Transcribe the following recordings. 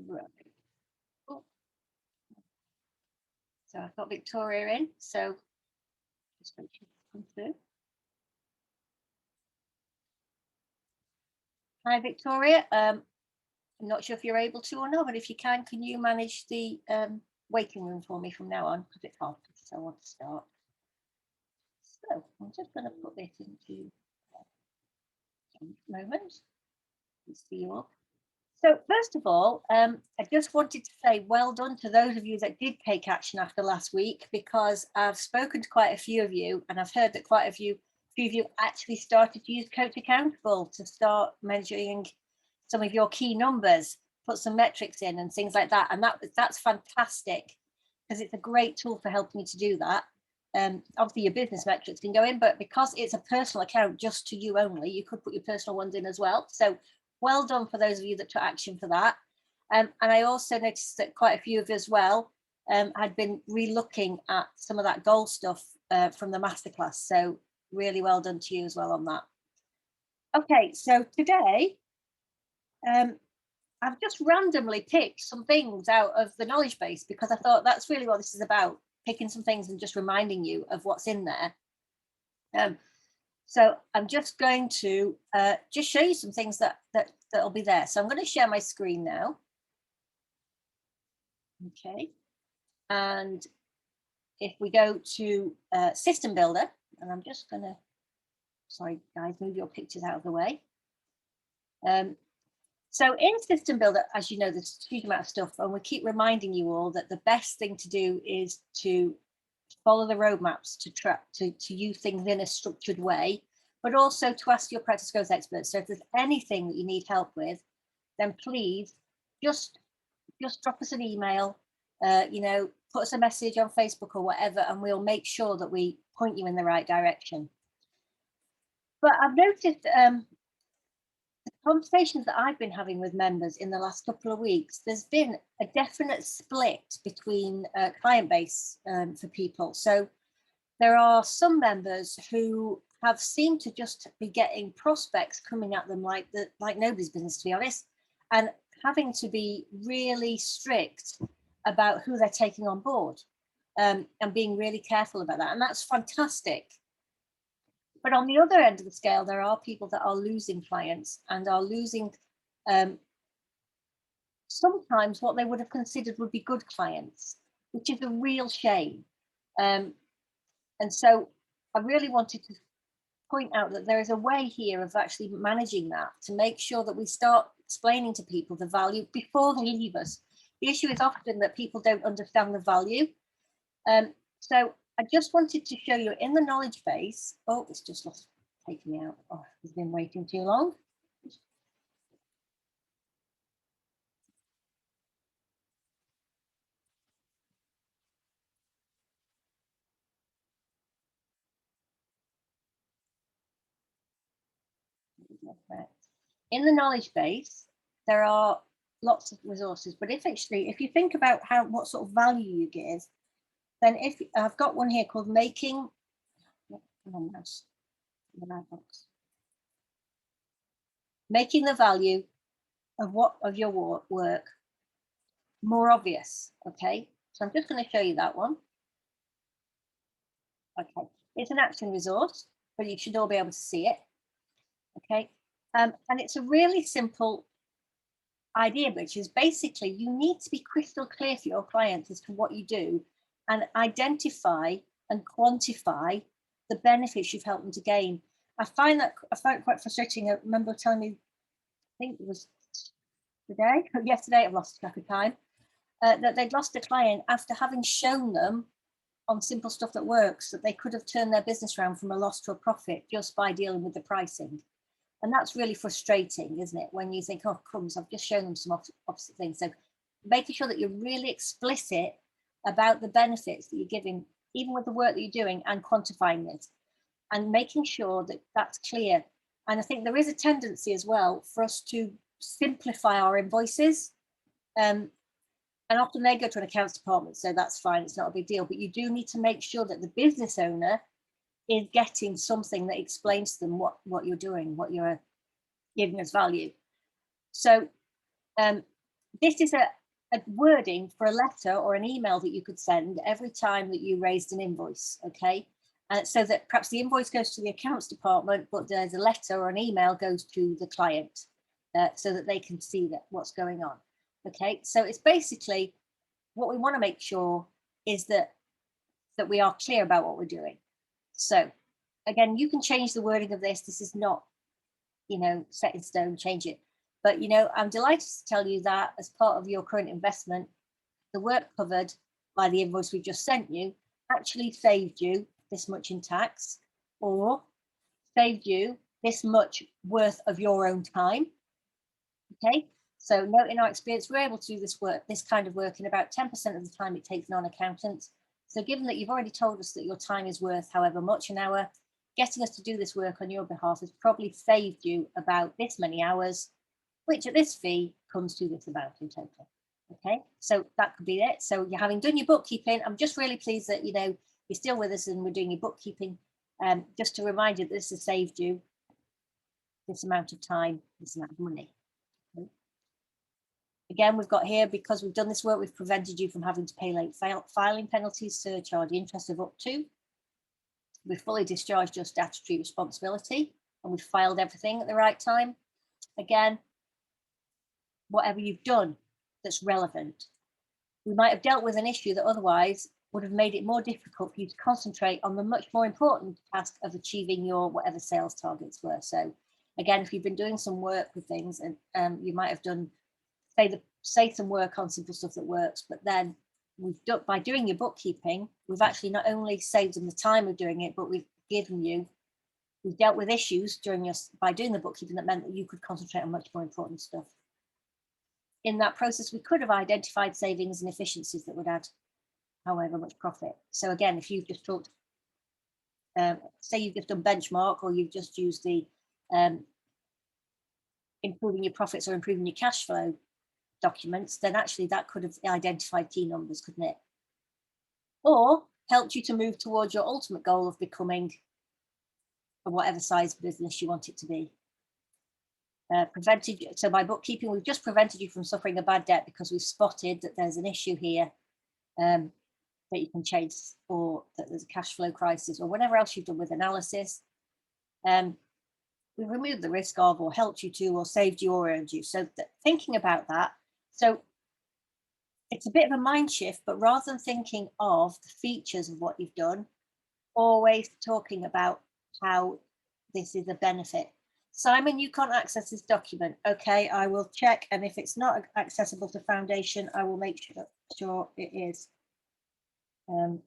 Right. Oh. So I've got Victoria in, so just wait for it to come through. Hi, Victoria. I'm not sure if you're able to or not, but if you can you manage the waiting room for me from now on? Because it's hot, so I want to start. So I'm just going to put this into a moment. Let's see you all. So first of all, I just wanted to say well done to those of you that did take action after last week, because I've spoken to quite a few of you and I've heard that quite a few of you actually started to use Coach Accountable to start measuring some of your key numbers, put some metrics in and things like that. And that's fantastic, because it's a great tool for helping you to do that. Obviously your business metrics can go in, but because it's a personal account just to you only, you could put your personal ones in as well. So well done for those of you that took action for that. And I also noticed that quite a few of you as well had been re-looking at some of that goal stuff from the masterclass. So really well done to you as well on that. Okay, so today I've just randomly picked some things out of the knowledge base, because I thought that's really what this is about, picking some things and just reminding you of what's in there. So I'm just going to just show you some things that'll be there. So I'm going to share my screen now. Okay. And if we go to System Builder, and I'm just going to, sorry guys, move your pictures out of the way. So in System Builder, as you know, there's a huge amount of stuff, and we keep reminding you all that the best thing to do is to follow the roadmaps, to use things in a structured way, but also to ask your practice growth experts. So if there's anything that you need help with, then please just drop us an email, you know, put us a message on Facebook or whatever, and we'll make sure that we point you in the right direction. But I've noticed the conversations that I've been having with members in the last couple of weeks, there's been a definite split between client base for people. So there are some members who have seemed to just be getting prospects coming at them like nobody's business, to be honest, and having to be really strict about who they're taking on board, and being really careful about that. And that's fantastic. But on the other end of the scale, there are people that are losing clients and are losing sometimes what they would have considered would be good clients, which is a real shame. And so I really wanted to point out that there is a way here of actually managing that, to make sure that we start explaining to people the value before they leave us. The issue is often that people don't understand the value. So I just wanted to show you in the knowledge base. Oh, it's just lost, taken me out. Oh, it's been waiting too long. In the knowledge base, there are lots of resources, but if you think about what sort of value you give, then if I've got one here called making the value of your work more obvious. Okay, so I'm just going to show you that one. Okay, it's an action resource, but you should all be able to see it. Okay, and it's a really simple idea, which is basically you need to be crystal clear for your clients as to what you do and identify and quantify the benefits you've helped them to gain. I found it quite frustrating. I remember telling me, I think it was yesterday, I've lost track of time, that they'd lost a client after having shown them on simple stuff that works that they could have turned their business around from a loss to a profit just by dealing with the pricing. And that's really frustrating, isn't it? When you think, oh, crumbs, I've just shown them some opposite things. So making sure that you're really explicit about the benefits that you're giving, even with the work that you're doing, and quantifying it and making sure that that's clear. And I think there is a tendency as well for us to simplify our invoices. And often they go to an accounts department, so that's fine, it's not a big deal. But you do need to make sure that the business owner is getting something that explains to them what you're doing, what you're giving as value. So this is a wording for a letter or an email that you could send every time that you raised an invoice, okay? So that perhaps the invoice goes to the accounts department, but there's a letter or an email goes to the client so that they can see that what's going on, okay? So it's basically what we want to make sure is that we are clear about what we're doing. So again, you can change the wording of this. This is not, set in stone, change it. But, I'm delighted to tell you that as part of your current investment, the work covered by the invoice we just sent you actually saved you this much in tax, or saved you this much worth of your own time. Okay, so note in our experience, we're able to do this kind of work in about 10% of the time it takes non-accountants. So given that you've already told us that your time is worth however much an hour, getting us to do this work on your behalf has probably saved you about this many hours, which at this fee comes to this amount in total. Okay, so that could be it. So you're having done your bookkeeping. I'm just really pleased that you're still with us and we're doing your bookkeeping. Just to remind you that this has saved you this amount of time, this amount of money. Okay. Again, we've got here, because we've done this work, we've prevented you from having to pay late filing penalties, surcharge, interest of up to. We've fully discharged your statutory responsibility and we've filed everything at the right time. Again, whatever you've done that's relevant. We might have dealt with an issue that otherwise would have made it more difficult for you to concentrate on the much more important task of achieving your whatever sales targets were. So again, if you've been doing some work with things and you might have done, say some work on simple stuff that works, but then by doing your bookkeeping, we've actually not only saved them the time of doing it, but we've dealt with issues by doing the bookkeeping that meant that you could concentrate on much more important stuff. In that process, we could have identified savings and efficiencies that would add however much profit. So again, if you've just talked, say you've just done benchmark, or you've just used the improving your profits or improving your cash flow documents, then actually that could have identified key numbers, couldn't it? Or helped you to move towards your ultimate goal of becoming whatever size business you want it to be. So by bookkeeping, we've just prevented you from suffering a bad debt because we've spotted that there's an issue here that you can chase, or that there's a cash flow crisis, or whatever else you've done with analysis. We've removed the risk of, or helped you to, or saved you, or earned you. So thinking about that, so it's a bit of a mind shift, but rather than thinking of the features of what you've done, always talking about how this is a benefit. Simon, you can't access this document. Okay, I will check, and if it's not accessible to Foundation, I will make sure it is. Our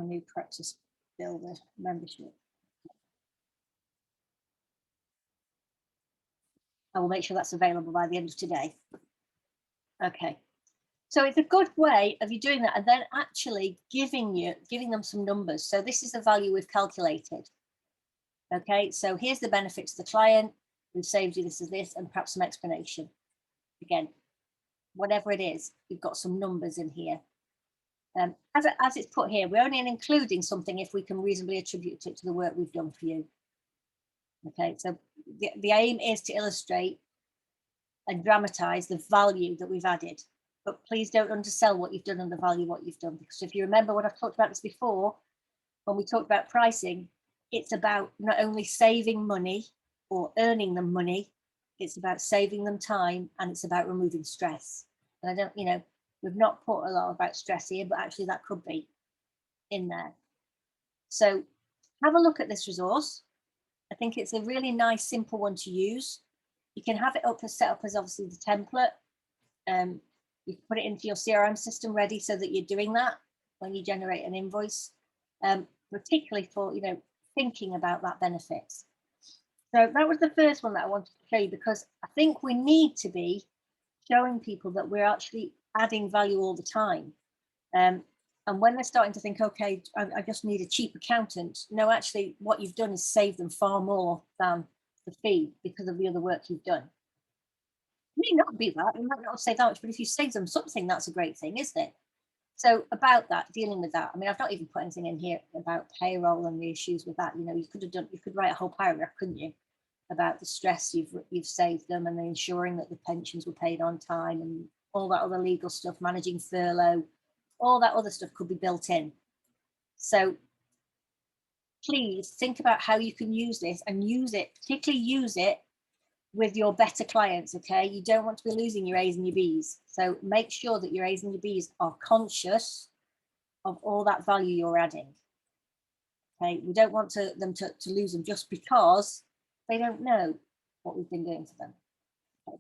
new practice builder membership. I will make sure that's available by the end of today. Okay, so it's a good way of you doing that, and then actually giving them some numbers. So this is the value we've calculated. Okay, so here's the benefit to the client. We've saved you this, and perhaps some explanation. Again, whatever it is, you've got some numbers in here. As it's put here, we're only including something if we can reasonably attribute it to the work we've done for you. Okay, so the aim is to illustrate and dramatize the value that we've added. But please don't undersell what you've done and the value what you've done. Because if you remember when I've talked about this before, when we talked about pricing, it's about not only saving money or earning them money, it's about saving them time, and it's about removing stress. And I don't, we've not put a lot about stress here, but actually that could be in there. So have a look at this resource. I think it's a really nice, simple one to use. You can have it set up as obviously the template. You can put it into your CRM system ready so that you're doing that when you generate an invoice, particularly for, thinking about that benefits. So that was the first one that I wanted to show you, because I think we need to be showing people that we're actually adding value all the time. And when they're starting to think, okay, I just need a cheap accountant. No, actually, what you've done is save them far more than the fee because of the other work you've done. It may not be that, you might not save that much, but if you save them something, that's a great thing, isn't it? So about that, dealing with that, I mean, I've not even put anything in here about payroll and the issues with that. You could write a whole paragraph, couldn't you? about the stress you've saved them, and the ensuring that the pensions were paid on time, and all that other legal stuff, managing furlough, all that other stuff could be built in. So please think about how you can use this, and use it, particularly use it with your better clients. Okay, you don't want to be losing your A's and your B's, so make sure that your A's and your B's are conscious of all that value you're adding. Okay, we don't want them to lose them just because they don't know what we've been doing for them. Okay.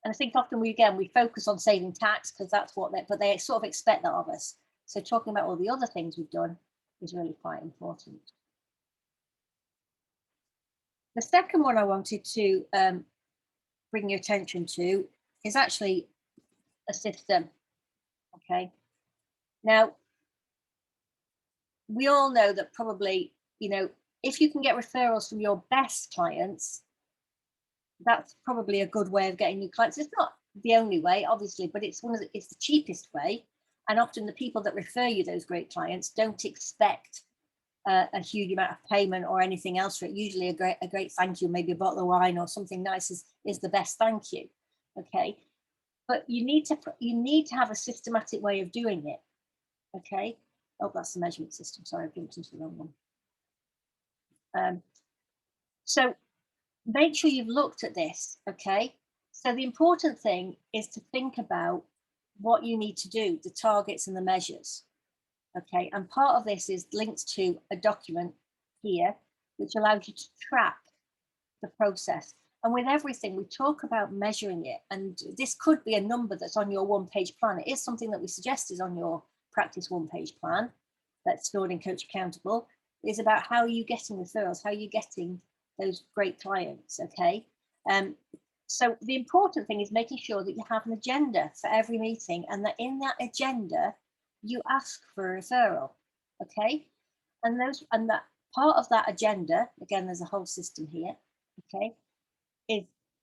And I think often we focus on saving tax because that's what but they sort of expect that of us. So talking about all the other things we've done is really quite important. The second one I wanted to bring your attention to is actually a system. Okay. Now, we all know that probably, if you can get referrals from your best clients, that's probably a good way of getting new clients. It's not the only way, obviously, but it's it's the cheapest way. And often the people that refer you those great clients don't expect a huge amount of payment or anything else for it. Usually a great thank you, maybe a bottle of wine or something nice is the best thank you. Okay, but you need to have a systematic way of doing it. Okay. Oh, that's the measurement system. Sorry, I've jumped into the wrong one. So make sure you've looked at this. Okay. So the important thing is to think about what you need to do, the targets and the measures. Okay. And part of this is linked to a document here, which allows you to track the process. And with everything, we talk about measuring it. And this could be a number that's on your one-page plan. It is something that we suggest is on your practice one-page plan that's stored in Coach Accountable. Is about how are you getting referrals, how are you getting those great clients. Okay. So the important thing is making sure that you have an agenda for every meeting, and that in that agenda you ask for a referral. Okay. And that part of that agenda, again, there's a whole system here. Okay,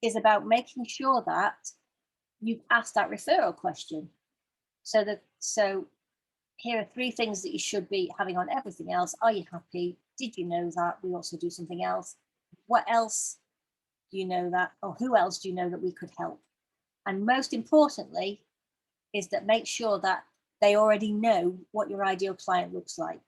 is about making sure that you ask that referral question. So here are 3 things that you should be having on everything else. Are you happy? Did you know that? We also do something else. What else do you know that? Or who else do you know that we could help? And most importantly is that make sure that they already know what your ideal client looks like.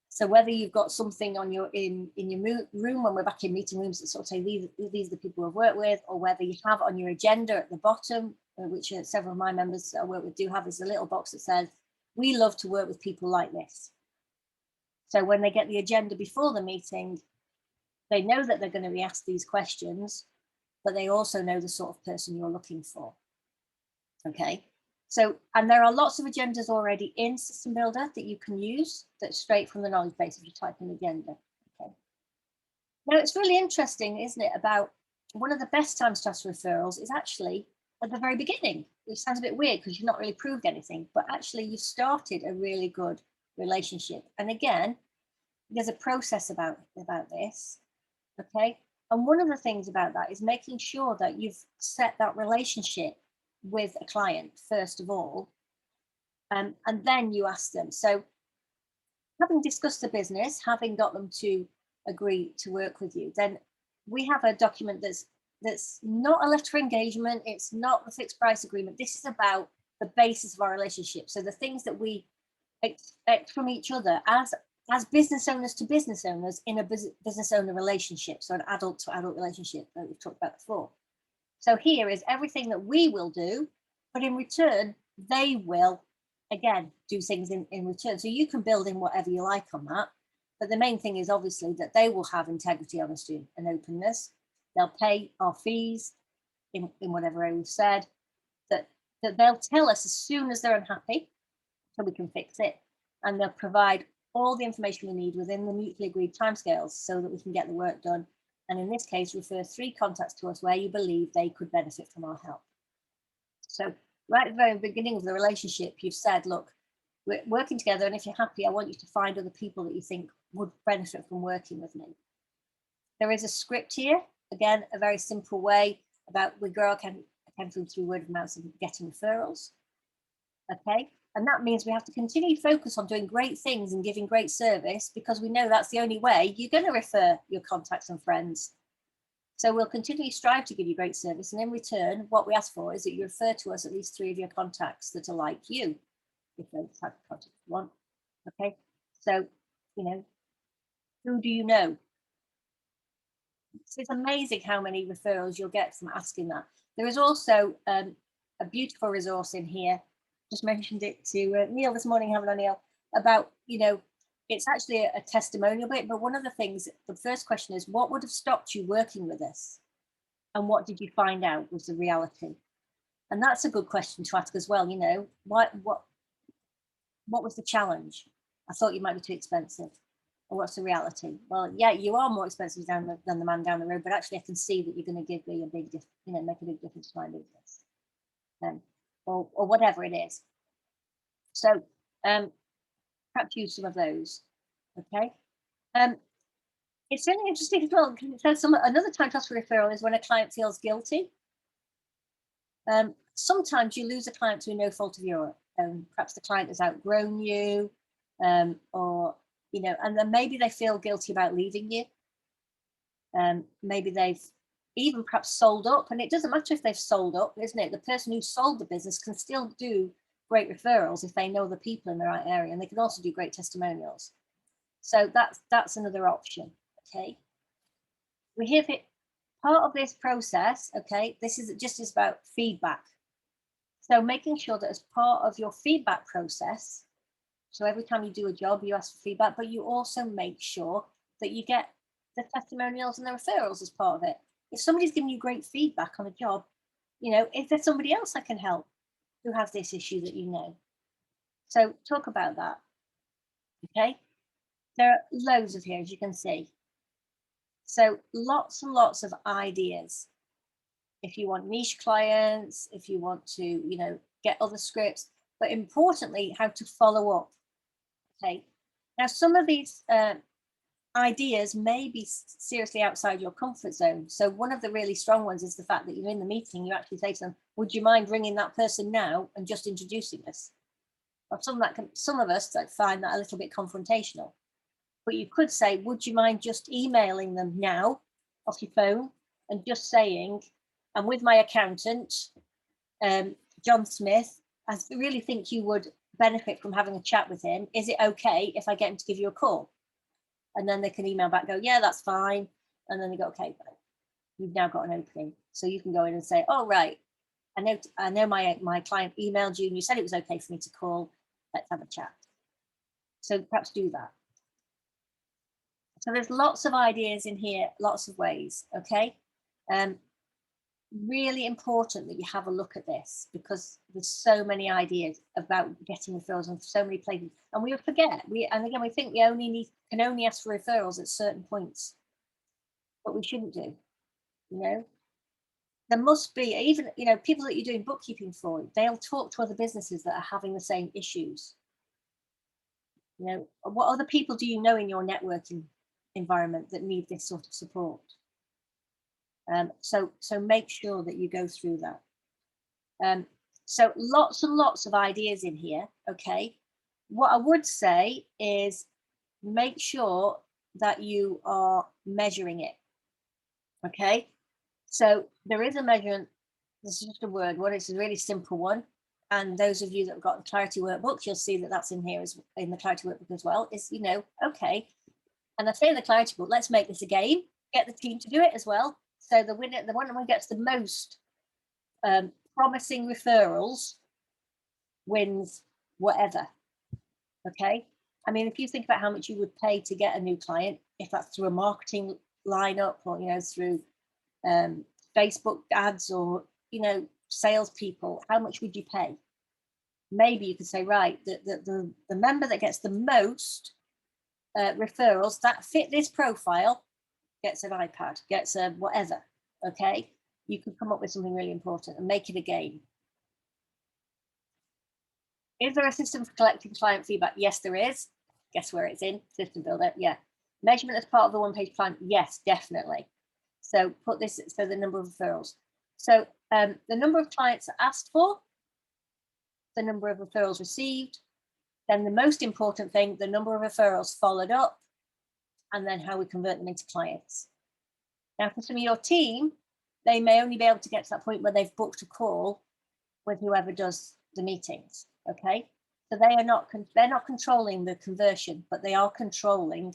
So whether you've got something on your in your room when we're back in meeting rooms that sort of say these are the people I've worked with, or whether you have on your agenda at the bottom, which several of my members I work with do have, is a little box that says, we love to work with people like this. So when they get the agenda before the meeting, they know that they're going to be asked these questions, but they also know the sort of person you're looking for. Okay. So, and there are lots of agendas already in System Builder that you can use that's straight from the knowledge base if you type in agenda. Okay. Now, it's really interesting, isn't it, about one of the best times to ask referrals is actually at the very beginning, which sounds a bit weird because you've not really proved anything, but actually you've started a really good relationship. And again, there's a process about this. Okay. And one of the things about that is making sure that you've set that relationship with a client first of all, and then you ask them. So having discussed the business, having got them to agree to work with you, then we have a document that's not a letter of engagement, it's not the fixed price agreement. This is about the basis of our relationship. So the things that we expect from each other as business owners to business owners in a business owner relationship, so an adult to adult relationship that we've talked about before. So here is everything that we will do, but in return, they will, again, do things in return. So you can build in whatever you like on that. But the main thing is obviously that they will have integrity, honesty, and openness. They'll pay our fees in whatever way we've said, that they'll tell us as soon as they're unhappy, so we can fix it. And they'll provide all the information we need within the mutually agreed timescales so that we can get the work done. And in this case, refer 3 contacts to us where you believe they could benefit from our help. So right at the very beginning of the relationship, you've said, look, we're working together, and if you're happy, I want you to find other people that you think would benefit from working with me. There is a script here, again, a very simple way about we grow our account through word of mouth and getting referrals. Okay. And that means we have to continue to focus on doing great things and giving great service, because we know that's the only way you're going to refer your contacts and friends. So we'll continually strive to give you great service, and in return, what we ask for is that you refer to us at least 3 of your contacts that are like you, if those type of contacts you want. Okay, so who do you know? It's amazing how many referrals you'll get from asking that. There is also a beautiful resource in here. Just mentioned it to Neil this morning, haven't I, Neil? About, it's actually a testimonial bit, but one of the things, the first question is, what would have stopped you working with us? And what did you find out was the reality? And that's a good question to ask as well. What was the challenge? I thought you might be too expensive. Or what's the reality? Well, yeah, you are more expensive than the man down the road, but actually I can see that you're going to give me a big, make a big difference to my business, or whatever it is. So perhaps use some of those. Okay. It's really interesting as well because it says another time to ask for referral is when a client feels guilty. Sometimes you lose a client through no fault of your own. Perhaps the client has outgrown you, or and then maybe they feel guilty about leaving you. Maybe they've even perhaps sold up, and it doesn't matter if they've sold up, isn't it? The person who sold the business can still do great referrals if they know the people in the right area, and they can also do great testimonials. So that's another option. Okay, we have it part of this process. Okay, this is just about feedback. So making sure that as part of your feedback process, so every time you do a job, you ask for feedback, but you also make sure that you get the testimonials and the referrals as part of it. If somebody's giving you great feedback on a job, is there somebody else I can help who has this issue that you know? So talk about that. Okay. There are loads of here, as you can see. So lots and lots of ideas. If you want niche clients, if you want to, get other scripts, but importantly, how to follow up. Okay. Now, some of these ideas may be seriously outside your comfort zone. So one of the really strong ones is the fact that you're in the meeting, you actually say to them, would you mind ringing that person now and just introducing us? Or some of us find that a little bit confrontational. But you could say, would you mind just emailing them now off your phone and just saying, I'm with my accountant, John Smith, I really think you would benefit from having a chat with him. Is it okay if I get him to give you a call? And then they can email back, go, yeah, that's fine. And then they go, okay, you've now got an opening. So you can go in and say, oh, right, I know my client emailed you and you said it was okay for me to call. Let's have a chat. So perhaps do that. So there's lots of ideas in here, lots of ways, okay? Really important that you have a look at this because there's so many ideas about getting referrals and so many places, and we forget. We think we can only ask for referrals at certain points, but we shouldn't do. There must be even people that you're doing bookkeeping for. They'll talk to other businesses that are having the same issues. What other people do you know in your networking environment that need this sort of support? So make sure that you go through that. So lots and lots of ideas in here. Okay. What I would say is make sure that you are measuring it. Okay. So there is a measurement. This is just a word. It's a really simple one. And those of you that have got the Clarity Workbook, you'll see that that's in here in the Clarity Workbook as well. Is okay. And I say in the Clarity Book, let's make this a game. Get the team to do it as well. So the one who gets the most promising referrals wins whatever. Okay. I mean, if you think about how much you would pay to get a new client, if that's through a marketing lineup or through Facebook ads or salespeople, how much would you pay? Maybe you could say, right, the member that gets the most referrals that fit this profile gets an iPad, gets a whatever. Okay, you could come up with something really important and make it a game. Is there a system for collecting client feedback? Yes, there is. Guess where it's in? System Builder. Yeah. Measurement as part of the one-page plan? Yes, definitely. So put this, so the number of referrals. So the number of clients asked for, the number of referrals received, then the most important thing, the number of referrals followed up, and then how we convert them into clients. Now, for some of your team, they may only be able to get to that point where they've booked a call with whoever does the meetings. Okay, so they're not controlling the conversion, but they are controlling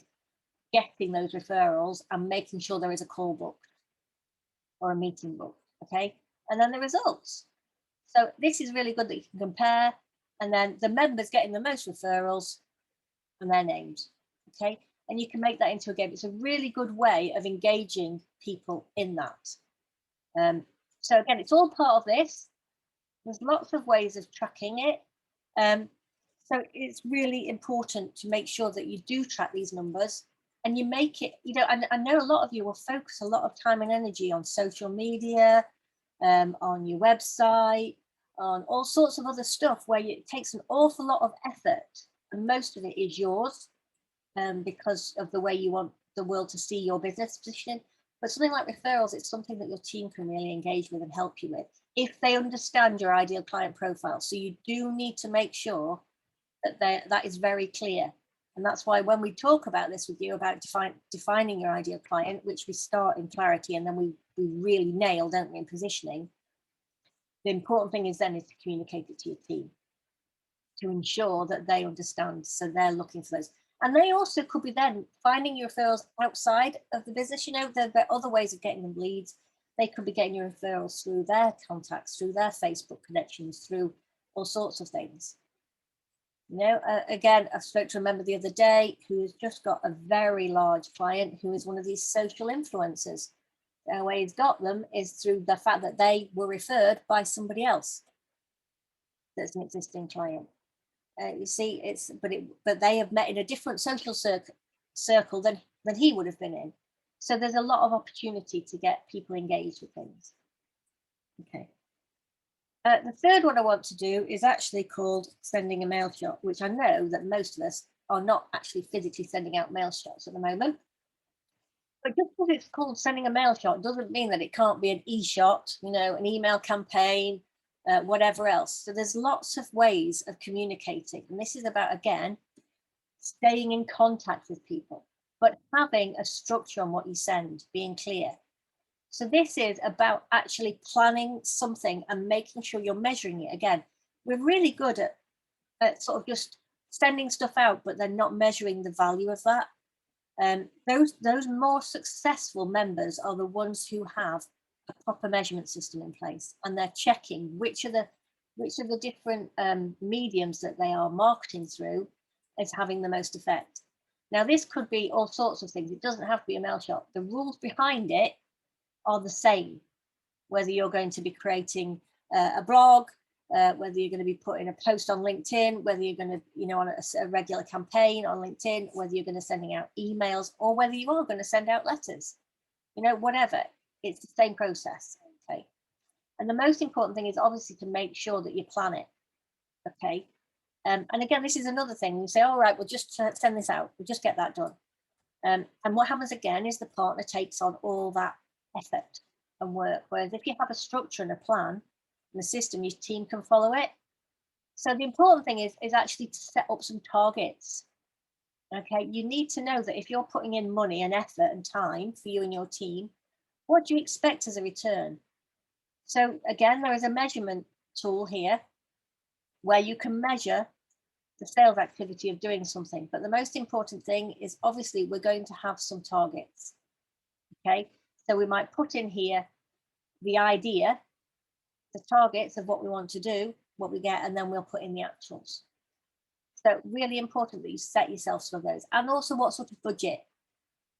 getting those referrals and making sure there is a call booked or a meeting booked. Okay, and then the results. So this is really good that you can compare, and then the members getting the most referrals and their names. Okay, and you can make that into a game. It's a really good way of engaging people in that. So again, it's all part of this. There's lots of ways of tracking it. So it's really important to make sure that you do track these numbers and you make it, and I know a lot of you will focus a lot of time and energy on social media, on your website, on all sorts of other stuff where it takes an awful lot of effort, and most of it is yours because of the way you want the world to see your business position. But something like referrals, it's something that your team can really engage with and help you with if they understand your ideal client profile. So you do need to make sure that that is very clear. And that's why when we talk about this with you about defining your ideal client, which we start in clarity and then we really nail, don't we, in positioning, the important thing is then is to communicate it to your team to ensure that they understand. So they're looking for those. And they also could be then finding your referrals outside of the business. There are other ways of getting them leads. They could be getting your referrals through their contacts, through their Facebook connections, through all sorts of things. Again, I spoke to a member the other day who has just got a very large client who is one of these social influencers. The way he's got them is through the fact that they were referred by somebody else that's an existing client. You see, but they have met in a different social circle than he would have been in. So there's a lot of opportunity to get people engaged with things. Okay. The third one I want to do is actually called sending a mail shot, which I know that most of us are not actually physically sending out mail shots at the moment. But just because it's called sending a mail shot doesn't mean that it can't be an e-shot, an email campaign, whatever else. So there's lots of ways of communicating. And this is about, again, staying in contact with people, but having a structure on what you send, being clear. So this is about actually planning something and making sure you're measuring it. Again, we're really good at sort of just sending stuff out, but then not measuring the value of that. Those more successful members are the ones who have a proper measurement system in place, and they're checking which of the different mediums that they are marketing through is having the most effect. Now, this could be all sorts of things. It doesn't have to be a mail shot. The rules behind it are the same, whether you're going to be creating a blog, whether you're going to be putting a post on LinkedIn, whether you're going to, on a regular campaign on LinkedIn, whether you're going to sending out emails, or whether you are going to send out letters, whatever, it's the same process. Okay. And the most important thing is obviously to make sure that you plan it. Okay. And again, this is another thing. You say, all right, we'll just send this out. We'll just get that done. And what happens again is the partner takes on all that effort and work. Whereas if you have a structure and a plan and a system, your team can follow it. So the important thing is actually to set up some targets. Okay, you need to know that if you're putting in money and effort and time for you and your team, what do you expect as a return? So again, there is a measurement tool here where you can measure the sales activity of doing something. But the most important thing is obviously we're going to have some targets. Okay, so we might put in here the idea, the targets of what we want to do, what we get, and then we'll put in the actuals. So really important that you set yourself some of those, and also what sort of budget.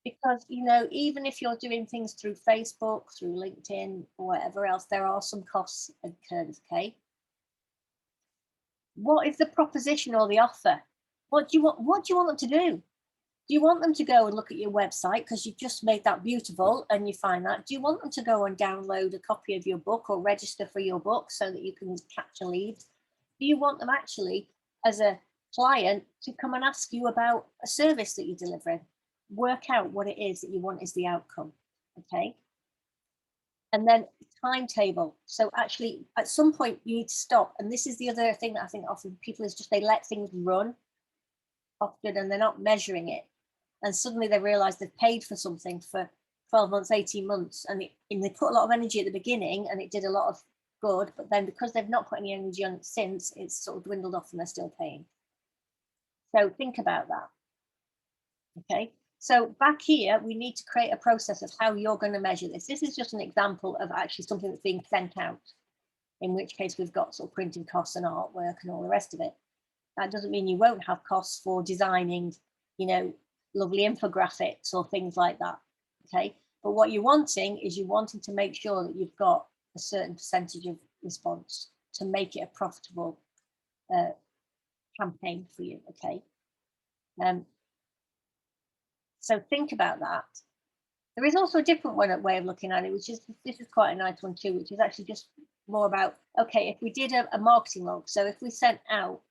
Because, even if you're doing things through Facebook, through LinkedIn, or whatever else, there are some costs incurred, okay? What is the proposition or the offer? What do you want them to do? Do you want them to go and look at your website because you've just made that beautiful and you find that? Do you want them to go and download a copy of your book or register for your book so that you can capture leads? Do you want them actually, as a client, to come and ask you about a service that you're delivering? Work out what it is that you want is the outcome, okay? And then timetable. So actually, at some point, you need to stop. And this is the other thing that I think often people is just they let things run often and they're not measuring it. And suddenly they realize they've paid for something for 12 months, 18 months, and they put a lot of energy at the beginning and it did a lot of good, but then because they've not put any energy on it since, it's sort of dwindled off and they're still paying. So think about that. Okay, so back here, we need to create a process of how you're going to measure this. This is just an example of actually something that's being sent out, in which case we've got sort of printing costs and artwork and all the rest of it. That doesn't mean you won't have costs for designing, you know, lovely infographics or things like that. Okay, but what you're wanting is you're wanting to make sure that you've got a certain percentage of response to make it a profitable campaign for you. Okay, so think about that. There is also a different way of looking at it, which is, this is quite a nice one too, which is actually just more about, okay, if we did a marketing log, so if we sent out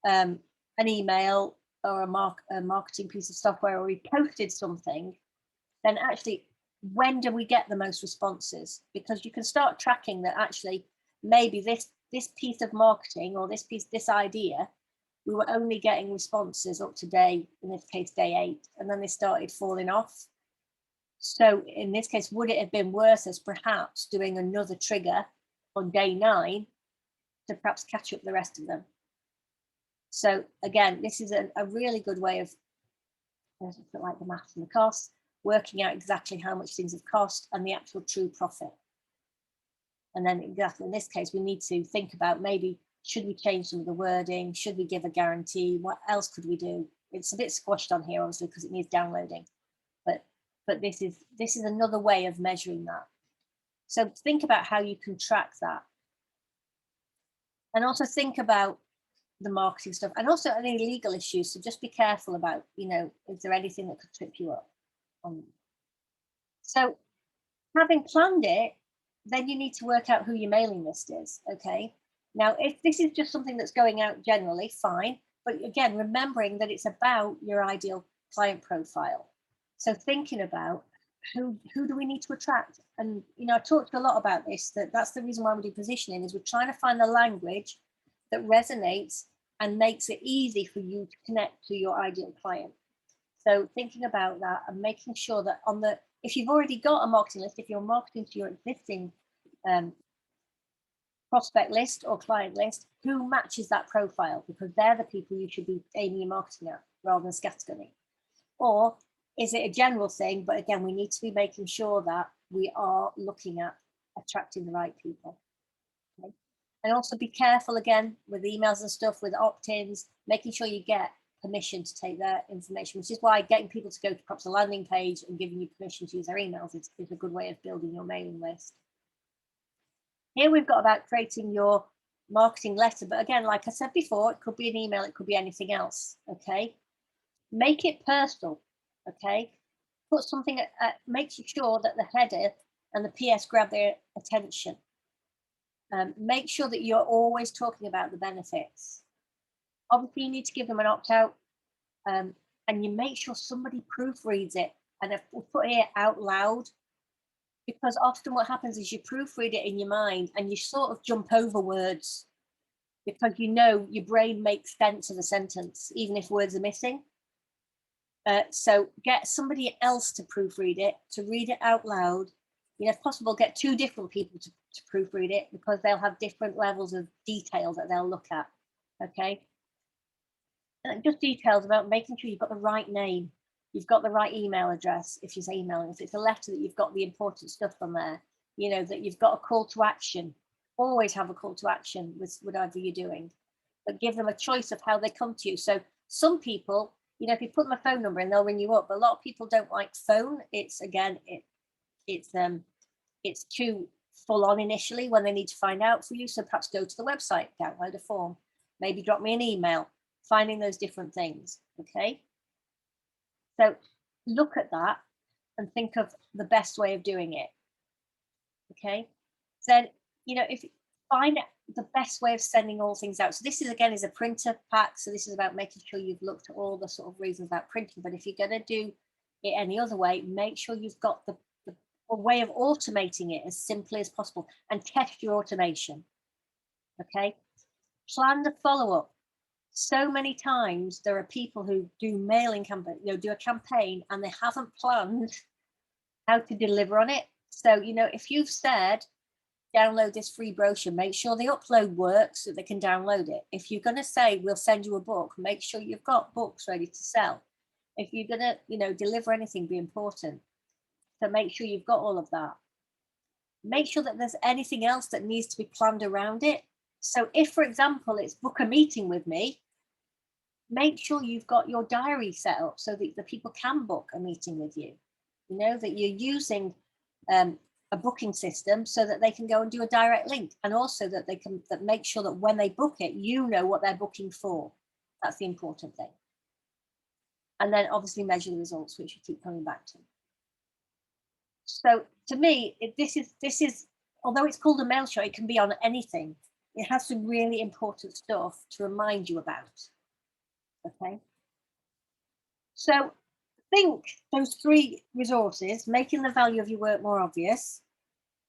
an email or a marketing piece of software, or we posted something, then actually, when do we get the most responses? Because you can start tracking that actually, maybe this piece of marketing or this idea, we were only getting responses up to day, in this case, day 8, and then they started falling off. So in this case, would it have been worth us perhaps doing another trigger on day 9 to perhaps catch up the rest of them? So again, this is a really good way of, like the maths and the costs, working out exactly how much things have cost and the actual true profit. And then exactly in this case, we need to think about, maybe, should we change some of the wording? Should we give a guarantee? What else could we do? It's a bit squashed on here, obviously, because it needs downloading. But this is another way of measuring that. So think about how you can track that. And also think about the marketing stuff, and also any legal issues. So just be careful about, you know, is there anything that could trip you up? So having planned it, then you need to work out who your mailing list is. Okay. Now, if this is just something that's going out generally, fine. But again, remembering that it's about your ideal client profile. So thinking about who do we need to attract? And, you know, I talked a lot about this, that's the reason why we do positioning, is we're trying to find the language that resonates and makes it easy for you to connect to your ideal client. So thinking about that and making sure that if you've already got a marketing list, if you're marketing to your existing prospect list or client list, who matches that profile? Because they're the people you should be aiming your marketing at, rather than scattergunning. Or is it a general thing? But again, we need to be making sure that we are looking at attracting the right people. Okay? And also be careful, again, with emails and stuff, with opt-ins, making sure you get permission to take their information, which is why getting people to go to perhaps a landing page and giving you permission to use their emails is a good way of building your mailing list. Here we've got about creating your marketing letter. But again, like I said before, it could be an email, it could be anything else. Okay. Make it personal. Okay. Put something makes you sure that the header and the PS grab their attention. Make sure that you're always talking about the benefits. Obviously, you need to give them an opt-out, and you make sure somebody proofreads it. And if we put it out loud, because often what happens is you proofread it in your mind and you sort of jump over words, because you know your brain makes sense of a sentence, even if words are missing. So get somebody else to proofread it, to read it out loud. You know, if possible, get 2 different people to proofread it, because they'll have different levels of detail that they'll look at. Okay. And just details about making sure you've got the right name, you've got the right email address if you're emailing. If it's a letter, that you've got the important stuff on there, you know, that you've got a call to action. Always have a call to action with whatever you're doing, but give them a choice of how they come to you. So some people, you know, if you put them a phone number in, they'll ring you up. But a lot of people don't like phone. It's, again, it's too full on initially when they need to find out for you. So perhaps go to the website, download a form, maybe drop me an email, finding those different things. Okay. So look at that and think of the best way of doing it. Okay. Then, you know, if find the best way of sending all things out. So this is, again, is a printer pack. So this is about making sure you've looked at all the sort of reasons about printing. But if you're going to do it any other way, make sure you've got a way of automating it as simply as possible, and test your automation. Okay. Plan the follow-up. So many times there are people who do mailing campaign, you know, do a campaign and they haven't planned how to deliver on it. So, you know, if you've said, download this free brochure, make sure the upload works so they can download it. If you're going to say, we'll send you a book, make sure you've got books ready to sell. If you're going to, you know, deliver anything, be important. So make sure you've got all of that. Make sure that there's anything else that needs to be planned around it. So if, for example, it's book a meeting with me, make sure you've got your diary set up so that the people can book a meeting with you. You know, that you're using a booking system so that they can go and do a direct link, and also that they can make sure that when they book it, you know what they're booking for. That's the important thing. And then obviously measure the results, which you keep coming back to. So to me, this is, although it's called a mail shot, it can be on anything. It has some really important stuff to remind you about. Okay. So think those 3 resources: making the value of your work more obvious,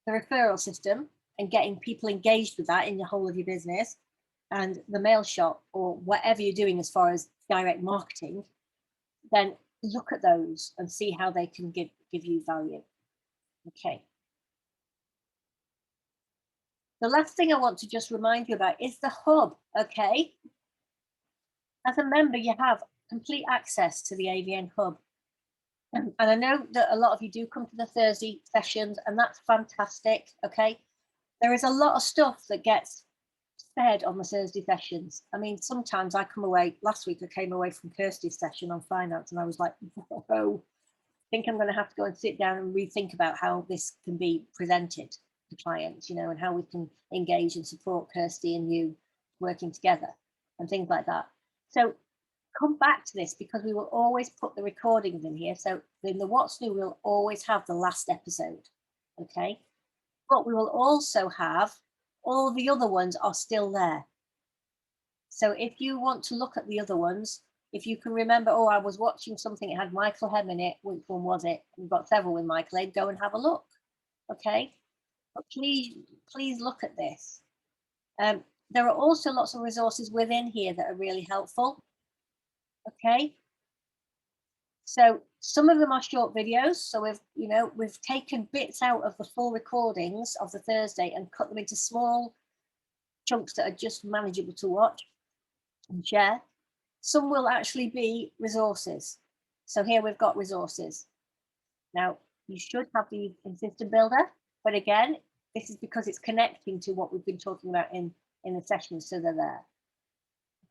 the referral system, and getting people engaged with that in the whole of your business, and the mail shot, or whatever you're doing as far as direct marketing. Then look at those and see how they can give you value. Okay. The last thing I want to just remind you about is the hub. Okay. As a member, you have complete access to the AVN hub. And I know that a lot of you do come to the Thursday sessions, and that's fantastic. Okay. There is a lot of stuff that gets said on the Thursday sessions. I mean, sometimes I come away, last week I came away from Kirsty's session on finance, and I was like, whoa, I think I'm going to have to go and sit down and rethink about how this can be presented to clients, you know, and how we can engage and support Kirsty and you working together and things like that. So come back to this, because we will always put the recordings in here. So in the What's New, we'll always have the last episode. Okay. But we will also have all the other ones are still there. So if you want to look at the other ones, if you can remember, oh, I was watching something, it had Michael Hem in it, which one was it? We've got several with Michael Hem, go and have a look. Okay. But please look at this. There are also lots of resources within here that are really helpful. Okay. So some of them are short videos. So we've taken bits out of the full recordings of the Thursday and cut them into small chunks that are just manageable to watch and share. Some will actually be resources. So here we've got resources. Now you should have the system builder, but again, this is because it's connecting to what we've been talking about in the sessions, so they're there.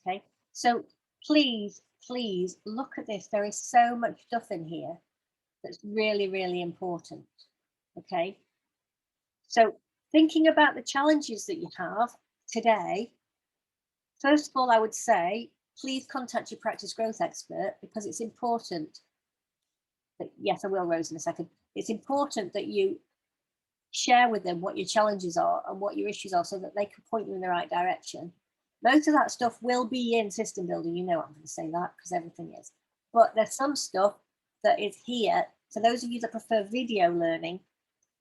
Okay, so please look at this. There is so much stuff in here that's really, really important. Okay, so thinking about the challenges that you have today, first of all, I would say, please contact your practice growth expert, because it's important that, yes, I will, Rose, in a second. It's important that you share with them what your challenges are and what your issues are, so that they can point you in the right direction. Most of that stuff will be in system building. You know I'm going to say that because everything is. But there's some stuff that is here. For those of you that prefer video learning,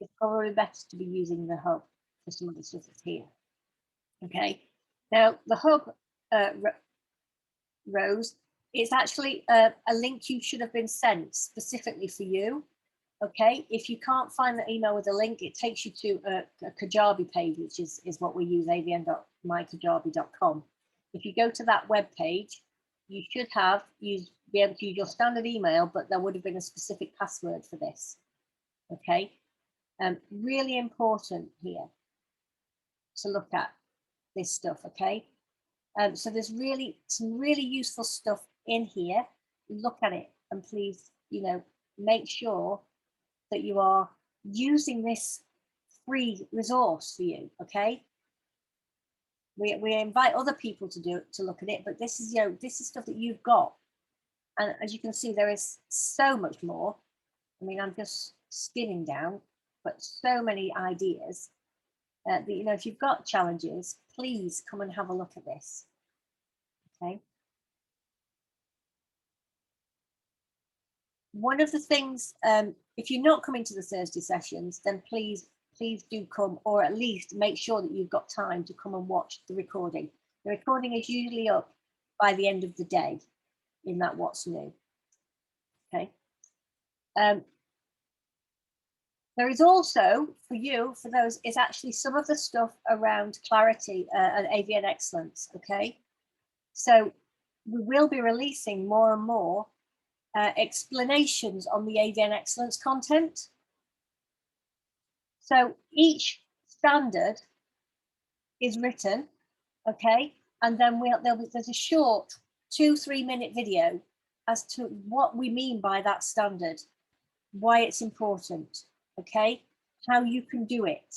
it's probably better to be using the hub for some of the stuff that's here. Okay. Now, the hub, Rose, it's actually a link you should have been sent specifically for you. Okay, if you can't find the email with a link, it takes you to a Kajabi page, which is what we use, avn.mykajabi.com. If you go to that web page, you should be able to use your standard email, but there would have been a specific password for this. Okay, really important here to look at this stuff. Okay, so there's some really useful stuff in here. Look at it, and please, make sure that you are using this free resource for you. Okay, we invite other people to look at it, but this is stuff that you've got, and as you can see, there is so much more. I mean, I'm just skimming down, but so many ideas that if you've got challenges, please come and have a look at this. Okay, one of the things, if you're not coming to the Thursday sessions, then please do come, or at least make sure that you've got time to come and watch the recording. The recording is usually up by the end of the day in that What's New. Okay. There is also, for you, for those, is actually some of the stuff around clarity and AVN excellence, okay? So we will be releasing more and more explanations on the AVN excellence content. So each standard is written, okay? And then there's a short 2-3 minute video as to what we mean by that standard, why it's important, okay? How you can do it,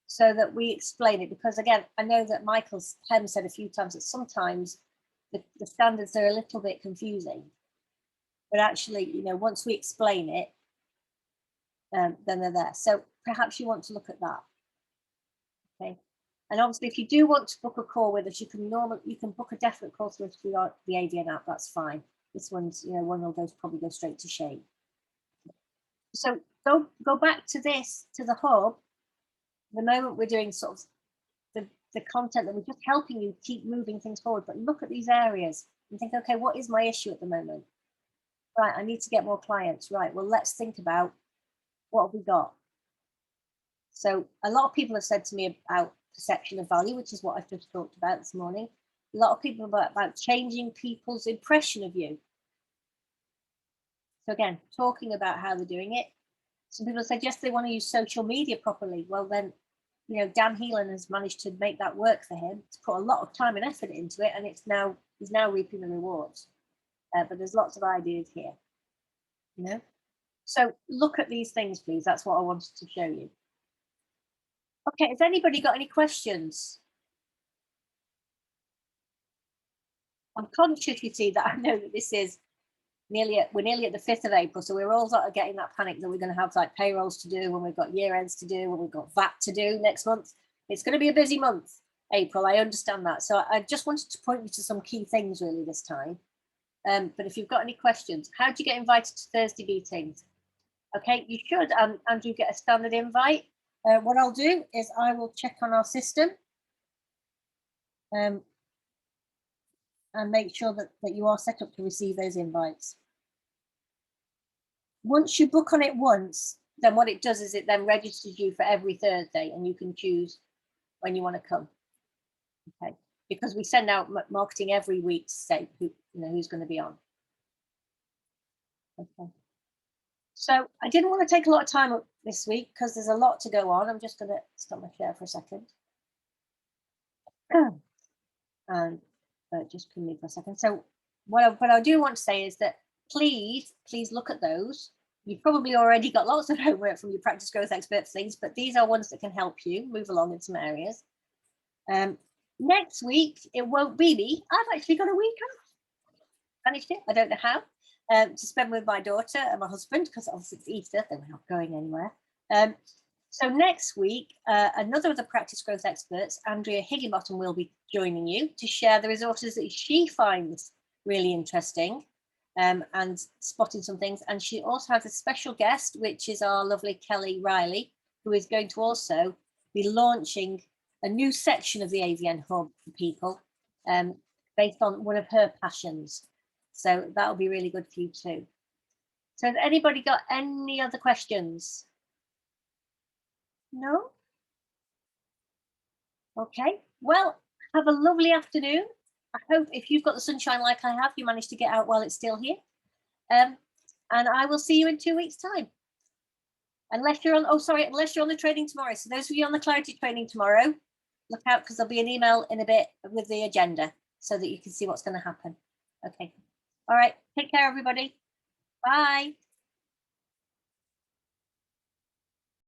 so that we explain it. Because again, I know that Michael's Pem said a few times that sometimes the standards are a little bit confusing, but actually, you know, once we explain it, then they're there. So perhaps you want to look at that, okay? And obviously, if you do want to book a call with us, you can book a definite call through the AVN app. That's fine. This one's, you know, one of those probably go straight to Shane. So go back to the hub. The moment we're doing sort of the content that we're just helping you keep moving things forward, but look at these areas and think, okay, what is my issue at the moment? Right, I need to get more clients. Right, well, let's think about what have we got. So a lot of people have said to me about perception of value, which is what I've just talked about this morning. A lot of people about changing people's impression of you. So again, talking about how they're doing it. Some people said, yes, they want to use social media properly. Well, then, you know, Dan Heelan has managed to make that work for him, to put a lot of time and effort into it, and he's now reaping the rewards. But there's lots of ideas here, you know. So look at these things, please. That's what I wanted to show you. Okay, has anybody got any questions? I'm conscious, you see, that I know that this is we're nearly at the 5th of April, so we're all sort of getting that panic that we're going to have like payrolls to do, when we've got year ends to do, when we've got VAT to do next month. It's going to be a busy month, April. I understand that. So I just wanted to point you to some key things really this time. But if you've got any questions, how do you get invited to Thursday meetings? Okay, you should, Andrew, get a standard invite. What I'll do is I will check on our system and make sure that you are set up to receive those invites. Once you book on it once, then what it does is it then registers you for every Thursday, and you can choose when you want to come. Okay, because we send out marketing every week to say who's going to be on. Okay. So I didn't want to take a lot of time up this week because there's a lot to go on. I'm just going to stop my share for a second. And just pin me for a second. So what I do want to say is that please look at those. You've probably already got lots of homework from your practice growth expert things, but these are ones that can help you move along in some areas. Next week, it won't be me. I've actually got a week off. Managed it. I don't know how. To spend with my daughter and my husband, because obviously it's Easter, they were not going anywhere. So next week, another of the practice growth experts, Andrea Higginbottom, will be joining you to share the resources that she finds really interesting, and spotting some things. And she also has a special guest, which is our lovely Kelly Riley, who is going to also be launching a new section of the AVN Hub for people, based on one of her passions. So that'll be really good for you too. So has anybody got any other questions? No? Okay, well, have a lovely afternoon. I hope if you've got the sunshine like I have, you managed to get out while it's still here. And I will see you in 2 weeks' time. Unless you're on, unless you're on the training tomorrow. So those of you on the clarity training tomorrow, look out, because there'll be an email in a bit with the agenda so that you can see what's going to happen. Okay. All right. Take care, everybody. Bye.